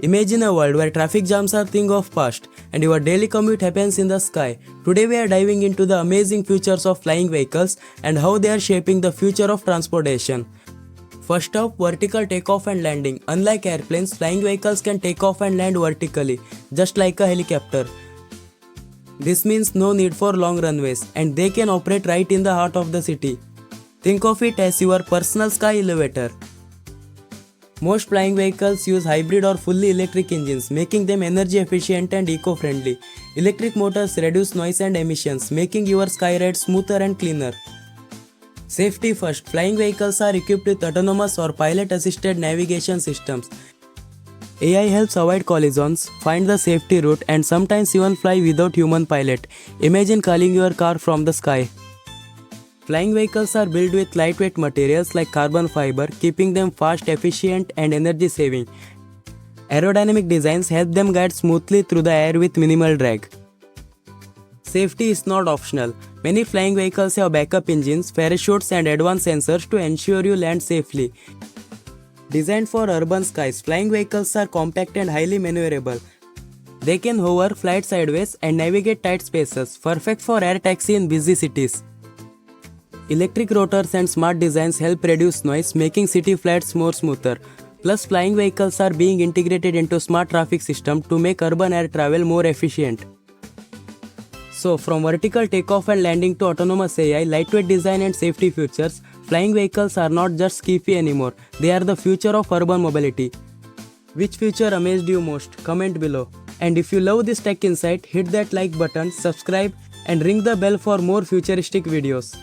Imagine a world where traffic jams are thing of past and your daily commute happens in the sky. Today we are diving into the amazing futures of flying vehicles and how they are shaping the future of transportation. First up, vertical takeoff and landing. Unlike airplanes, flying vehicles can take off and land vertically, just like a helicopter. This means no need for long runways and they can operate right in the heart of the city. Think of it as your personal sky elevator. Most flying vehicles use hybrid or fully electric engines, making them energy efficient and eco-friendly. Electric motors reduce noise and emissions, making your sky ride smoother and cleaner. Safety first. Flying vehicles are equipped with autonomous or pilot-assisted navigation systems. AI helps avoid collisions, find the safety route, and sometimes even fly without human pilot. Imagine calling your car from the sky. Flying vehicles are built with lightweight materials like carbon fiber, keeping them fast, efficient, and energy saving. Aerodynamic designs help them guide smoothly through the air with minimal drag. Safety is not optional. Many flying vehicles have backup engines, parachutes, and advanced sensors to ensure you land safely. Designed for urban skies, flying vehicles are compact and highly maneuverable. They can hover, fly sideways, and navigate tight spaces, perfect for air taxi in busy cities. Electric rotors and smart designs help reduce noise, making city flights more smoother. Plus, flying vehicles are being integrated into smart traffic system to make urban air travel more efficient. So, from vertical takeoff and landing to autonomous AI, lightweight design and safety features, flying vehicles are not just skiffy anymore, they are the future of urban mobility. Which feature amazed you most? Comment below. And if you love this tech insight, hit that like button, subscribe, and ring the bell for more futuristic videos.